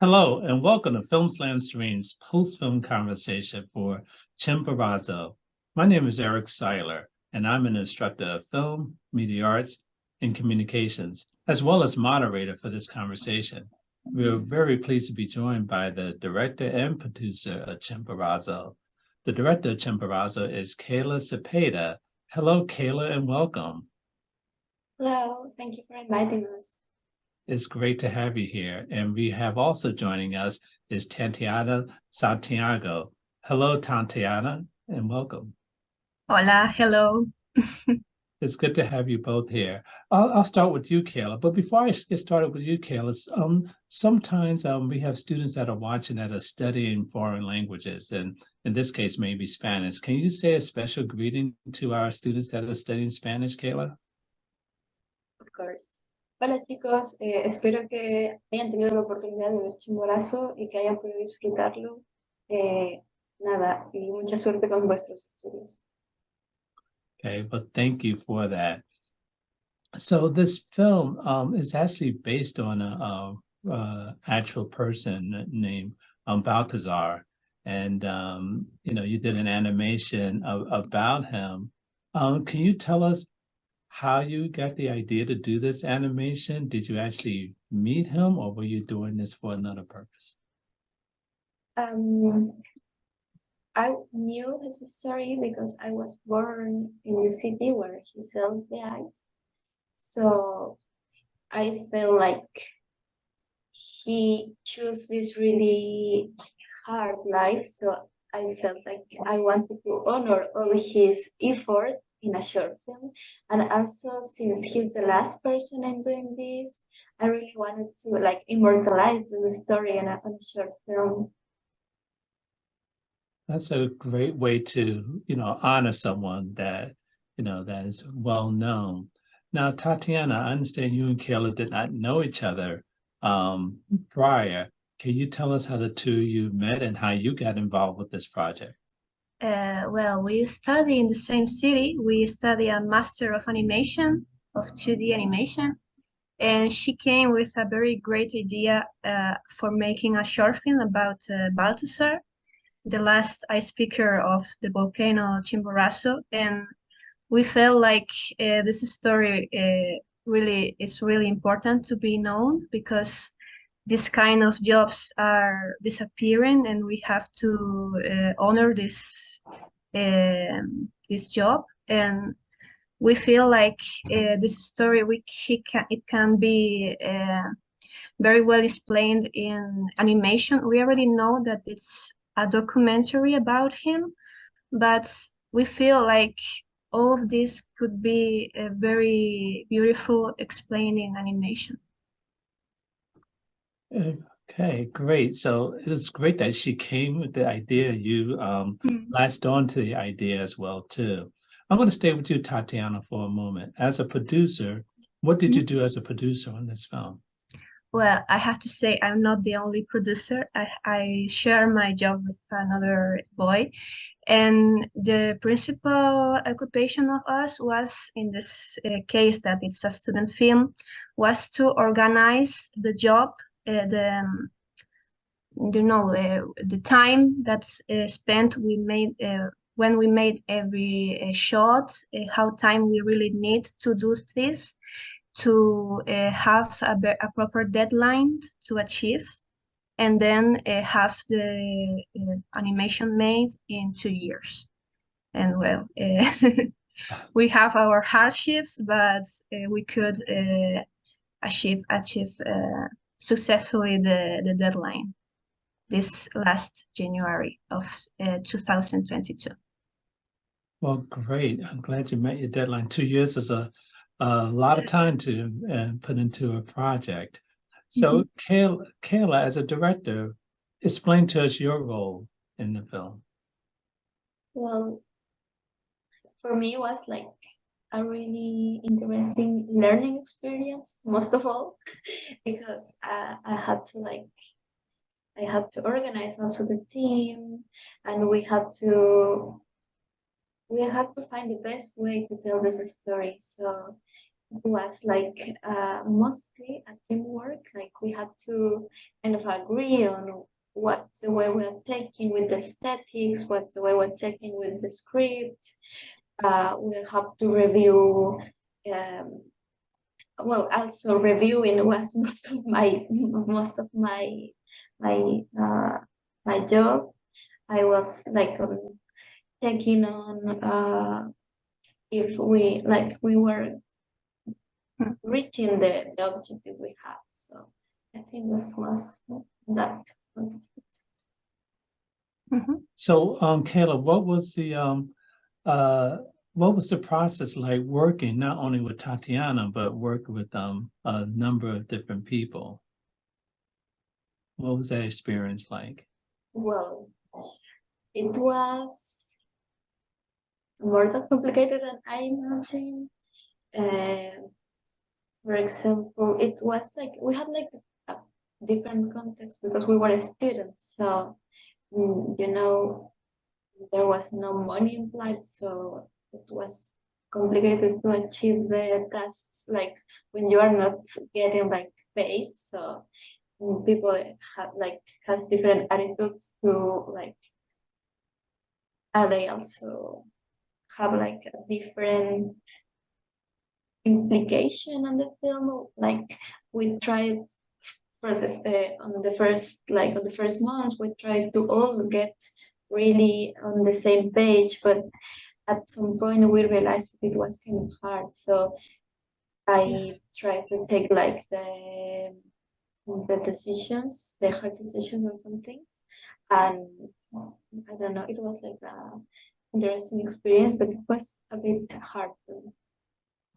Hello, and welcome to Film Slam Stream's post-film conversation for Chimborazo. My name is Eric Siler, and I'm an instructor of film, media arts, and communications, as well as moderator for this conversation. We are very pleased to be joined by the director and producer of Chimborazo. The director of Chimborazo is Keila Cepeda. Hello, Keila, and welcome. Hello, thank you for inviting us. It's great to have you here. And we have also joining us is Tatiana Santiago. Hello, Tatiana, and welcome. Hola, hello. It's good to have you both here. I'll start with you, Keila. But before I get started with you, Keila, sometimes we have students that are watching that are studying foreign languages, and in this case, maybe Spanish. Can you say a special greeting to our students that are studying Spanish, Keila? Of course. Hola chicos, espero que hayan tenido la oportunidad de ver Chimborazo y que hayan podido disfrutarlo. Nada, y mucha suerte con vuestros estudios. Okay, but thank you for that. So this film is actually based on a actual person named Balthazar, and you did an animation about him. Can you tell us how you got the idea to do this animation? Did you actually meet him, or were you doing this for another purpose? I knew his story because I was born in the city where he sells the ice. So I felt like he chose this really hard life. So I felt like I wanted to honor all his effort in a short film. And also, since he's the last person in doing this, I really wanted to like immortalize this story in a short film. That's a great way to, honor someone that, that is well known. Now, Tatiana, I understand you and Keila did not know each other prior. Can you tell us how the two of you met and how you got involved with this project? Well, we study in the same city. We study a Master of Animation, of 2D animation. And she came with a very great idea for making a short film about Balthazar, the last ice speaker of the volcano Chimborazo. And we felt like this story really is really important to be known because this kind of jobs are disappearing, and we have to honor this job. And we feel like this story it can be very well explained in animation. We already know that it's a documentary about him, but we feel like all of this could be very beautiful explained in animation. Okay, great. So it's great that she came with the idea. You latched on to the idea as well, too. I'm going to stay with you, Tatiana, for a moment. As a producer, what did you do as a producer on this film? Well, I have to say I'm not the only producer. I share my job with another boy. And the principal occupation of us was, in this case that it's a student film, was to organize the job, the time that's spent when we made every shot, how time we really need to do this, to have a proper deadline to achieve, and then have the animation made in 2 years. And well, we have our hardships, but we could achieve successfully the deadline this last January of 2022. Well, great. I'm glad you met your deadline. 2 years is a lot of time to put into a project. So, Keila, as a director, explain to us your role in the film. Well, for me, it was like a really interesting learning experience, most of all, because I had to organize also the team, and we had to find the best way to tell this story. So was like mostly a teamwork. Like we had to kind of agree on what's the way we're taking with the aesthetics, what's the way we're taking with the script. We have to review. Well, also reviewing was most of my my job. I was like taking on if we were reaching the objective we had. So I think this was that. So, Keila, what was the process like working not only with Tatiana, but working with a number of different people? What was that experience like? Well, it was more than complicated than I imagined. For example, it was like we had like a different context because we were students. So, you know, there was no money implied. So it was complicated to achieve the tasks like when you are not getting like paid. So people have like has different attitudes to like, they also have like a different implication on the film. Like we tried for on the first month, we tried to all get really on the same page, but at some point we realized it was kind of hard. So I tried to take like the decisions, the hard decisions on some things, and I don't know. It was like a interesting experience, but it was a bit hard for me.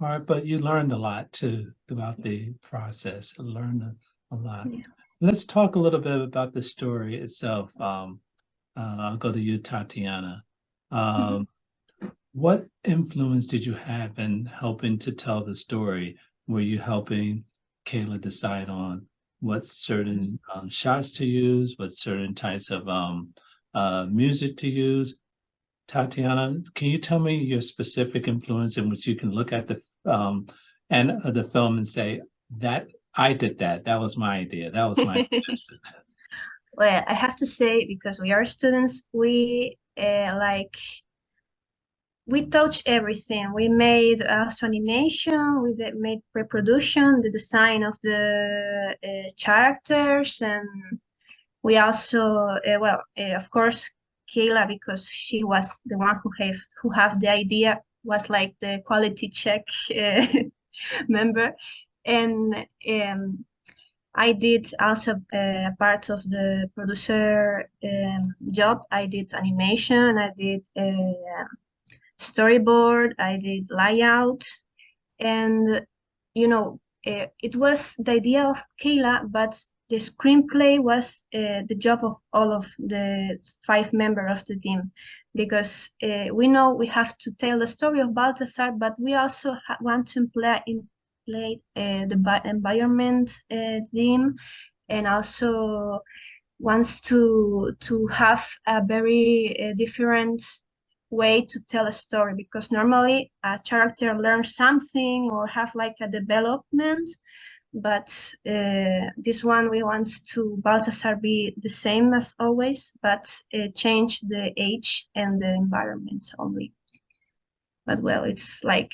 All right, but you learned a lot too throughout the process. I learned a lot. Yeah. Let's talk a little bit about the story itself. I'll go to you, Tatiana. What influence did you have in helping to tell the story? Were you helping Keila decide on what certain shots to use, what certain types of music to use? Tatiana, can you tell me your specific influence in which you can look at the the film and say that I did that. That was my idea. That was my suggestion. Well, I have to say, because we are students, we touch everything. We made also animation, made pre-production, the design of the characters, and we also, of course, Keila, because she was the one who have the idea, was like the quality check member, and I did also part of the producer job. I did animation, I did storyboard, I did layout, and it was the idea of Keila, but the screenplay was the job of all of the 5 members of the team, because we know we have to tell the story of Balthasar, but we also want to play the environment theme, and also wants to have a very different way to tell a story, because normally a character learns something or have like a development, but this one we want to Balthasar be the same as always, but change the age and the environment only. But well, it's like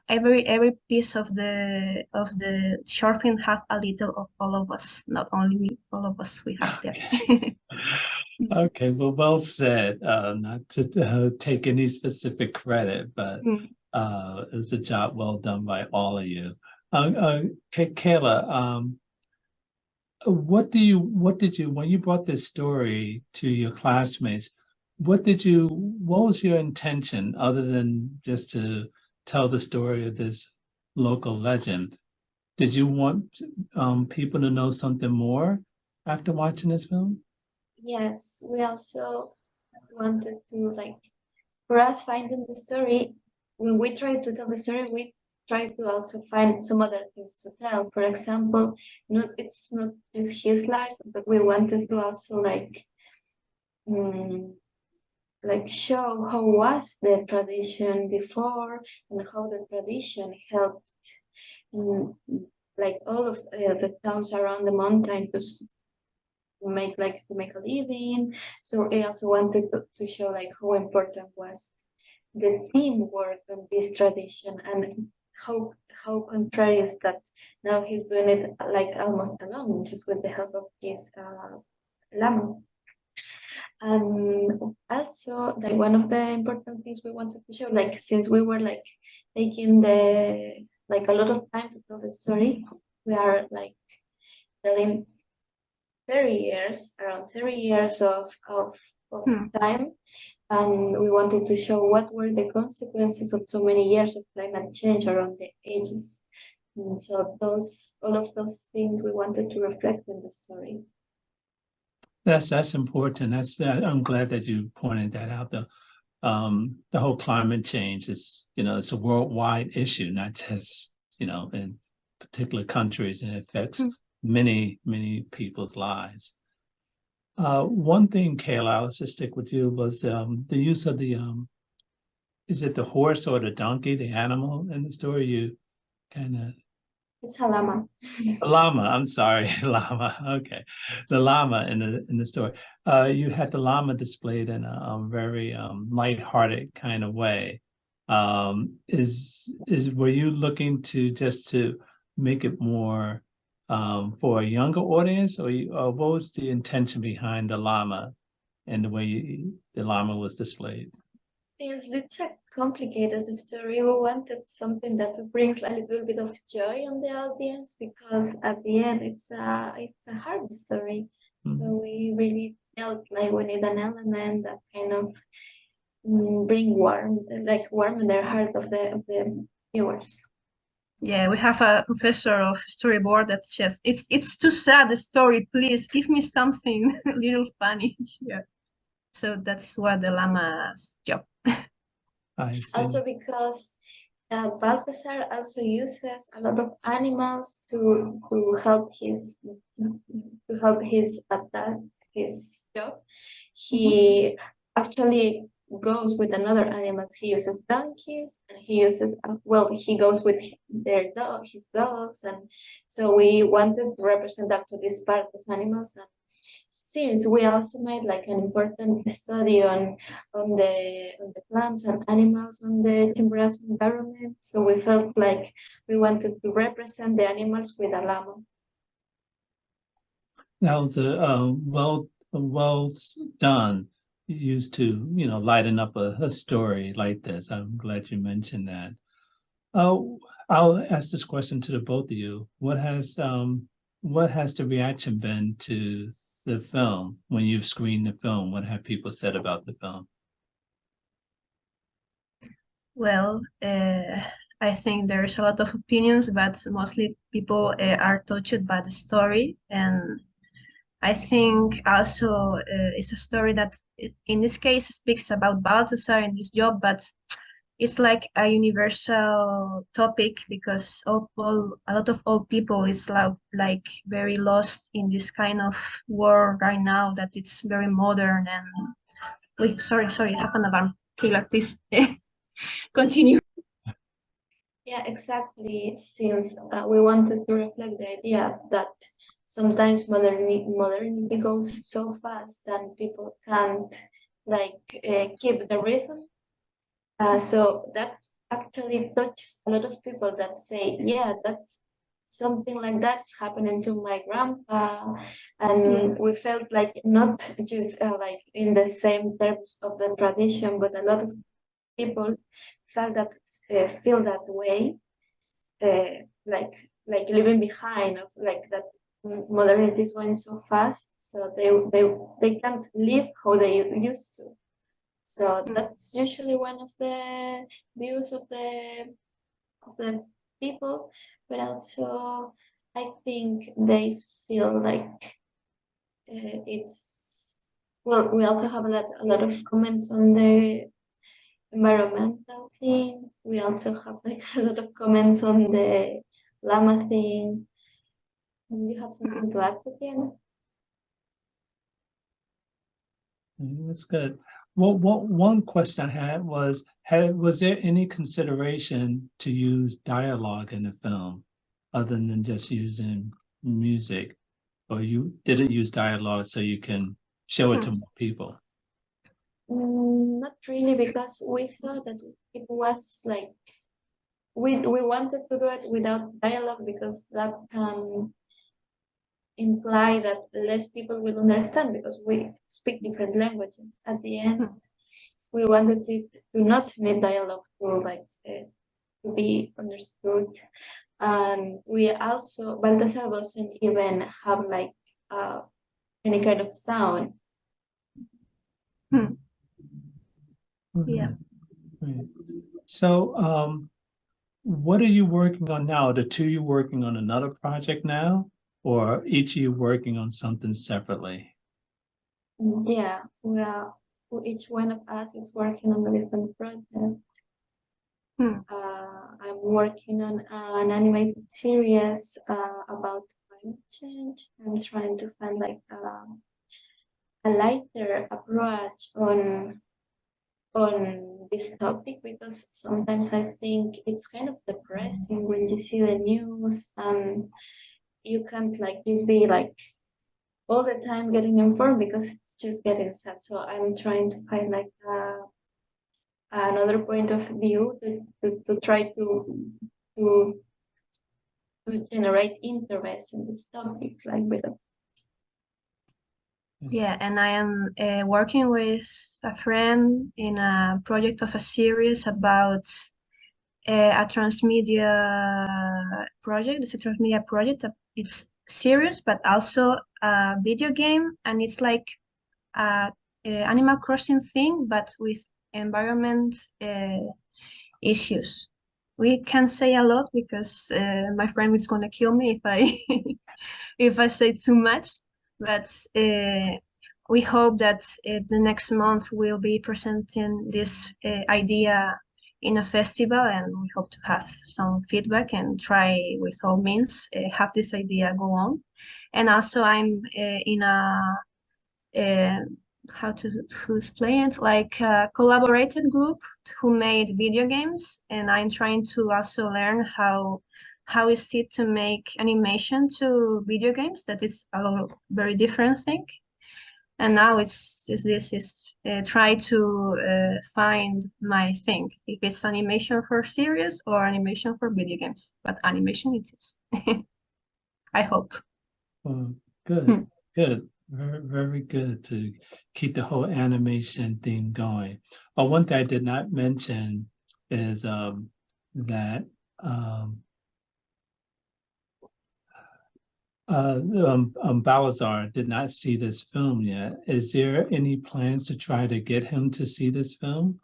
every piece of the short film have a little of all of us, not only me, all of us we have there. Okay, well said. Not to take any specific credit, but it's a job well done by all of you. Keila, what did you, when you brought this story to your classmates, what was your intention other than just to tell the story of this local legend? Did you want people to know something more after watching this film? Yes, we also wanted to like, for us finding the story, when we try to tell the story, we try to also find some other things to tell. For example, it's not just his life, but we wanted to also like show how was the tradition before and how the tradition helped like all of the towns around the mountain to make a living. So I also wanted to show like how important was the teamwork on this tradition, and how contrary is that now he's doing it like almost alone, just with the help of his llama. And also, like one of the important things we wanted to show, like since we were like taking the like a lot of time to tell the story, we are like telling 30 years, around 30 years of time, and we wanted to show what were the consequences of so many years of climate change around the ages. And so all of those things we wanted to reflect in the story. That's important. I'm glad that you pointed that out. The whole climate change is, it's a worldwide issue, not just, in particular countries, and it affects many, many people's lives. One thing, Keila, let's just stick with you, was the use of is it the horse or the donkey, the animal in the story? You kind of It's a llama. a llama, I'm sorry, llama. Okay, the llama in the story. You had the llama displayed in a very lighthearted kind of way. Were you looking to make it more for a younger audience, or what was the intention behind the llama and the way the llama was displayed? Since it's a complicated story, we wanted something that brings a little bit of joy on the audience, because at the end it's a hard story. So we really felt like we need an element that kind of bring warm in their heart of the viewers. Yeah, we have a professor of storyboard that says it's too sad, the story, please give me something a little funny. Yeah. So that's what the llama's job. I see. Also because Balthasar also uses a lot of animals to help his his job. He actually goes with another animals. He uses donkeys, and he goes with his dogs, and so we wanted to represent that to this part of animals. And since we also made like an important study on the plants and animals on the Chimborazo environment, so we felt like we wanted to represent the animals with a llama. That was well done. Used to lighten up a story like this. I'm glad you mentioned that. I'll ask this question to the both of you. What has the reaction been to the film when you've screened the film? What have people said about the film? Well, I think there's a lot of opinions, but mostly people are touched by the story. And I think also it's a story that in this case speaks about Balthasar and his job, but it's like a universal topic, because a lot of old people is like very lost in this kind of world right now, that it's very modern. And wait, sorry, half an alarm. Keila, please continue. Yeah, exactly. Since we wanted to reflect the idea that sometimes modernity goes so fast that people can't keep the rhythm. So that actually touches a lot of people that say, yeah, that's something like that's happening to my grandpa. And we felt like not just like in the same terms of the tradition, but a lot of people feel that way, like leaving behind of like that modernity is going so fast, so they can't live how they used to. So that's usually one of the views of the people, but also I think they feel like it's well. We also have a lot of comments on the environmental things. We also have like a lot of comments on the llama thing. Do you have something to add, Tatiana? That's good. Well, one question I had was there any consideration to use dialogue in the film? other than just using music, or you didn't use dialogue so you can show it to more people? Not really, because we thought that it was like we wanted to do it without dialogue because that can imply that less people will understand because we speak different languages. At the end, we wanted it to not need dialogue to be understood. And we also Baltasar doesn't even have like any kind of sound. Yeah. Right. So, what are you working on now? Are the two you working on another project now, or each of you working on something separately? Yeah, each one of us is working on a different project. I'm working on an animated series about climate change. I'm trying to find like a lighter approach on this topic because sometimes I think it's kind of depressing when you see the news and you can't like just be like all the time getting informed because it's just getting sad. So I'm trying to find like another point of view to try to to generate interest in this topic, like with a Yeah, and I am working with a friend in a project of a series about a transmedia project. It's a transmedia project. It's serious, but also a video game, and it's like a Animal Crossing thing, but with environment issues. We can't say a lot because my friend is gonna kill me if I if I say too much. But we hope that the next month we'll be presenting this idea in a festival, and we hope to have some feedback and try with all means have this idea go on. And also, I'm in a uh, how to explain it, like a collaborated group who made video games, and I'm trying to also learn how is it to make animation to video games. That is a very different thing. And now it's try to find my thing, if it's animation for series or animation for video games, but animation it is. I hope. Good, good. Very, very good to keep the whole animation theme going. One thing I did not mention is that Balazar did not see this film yet. Is there any plans to try to get him to see this film?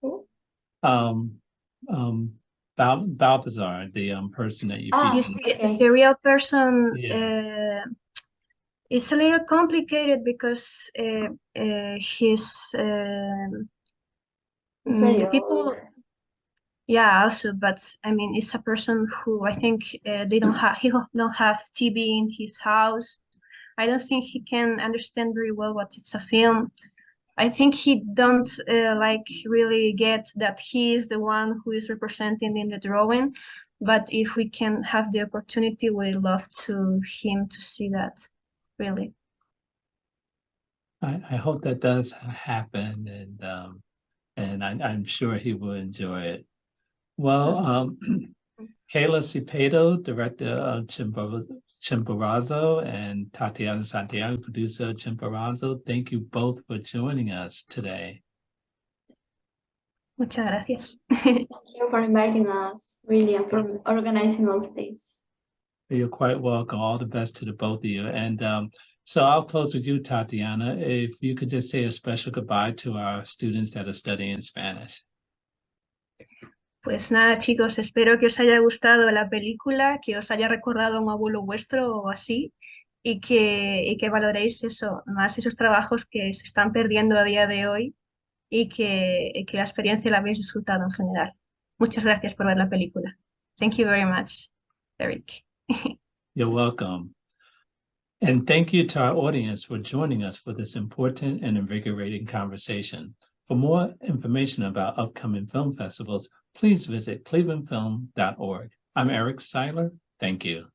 who? Um, Balthazar, the person that you You featured. see, Okay. the real person Yes. it's a little complicated because he's It's very the old. people. Yeah, also, but I mean, it's a person who I think they don't have don't have TV in his house. I don't think he can understand very well what it's a film. I think he don't like really get that he is the one who is representing in the drawing. But if we can have the opportunity, we love to him to see that, really. I hope that does happen, and I'm sure he will enjoy it. Well, Keila Cepeda, director of Chimborazo, and Tatiana Santiago, producer of Chimborazo, thank you both for joining us today. Muchas gracias. Thank you for inviting us, really, and for organizing all of this. You're quite welcome. All the best to the both of you. And so I'll close with you, Tatiana. If you could just say a special goodbye to our students that are studying Spanish. Pues nada, chicos, espero que os haya gustado la película, que os haya recordado a un abuelo vuestro o así, y que valoréis eso, más esos trabajos que se están perdiendo a día de hoy y que la experiencia la habéis disfrutado en general. Muchas gracias por ver la película. Thank you very much, Eric. You're welcome. And thank you to our audience for joining us for this important and invigorating conversation. For more information about upcoming film festivals, please visit clevelandfilm.org. I'm Eric Siler. Thank you.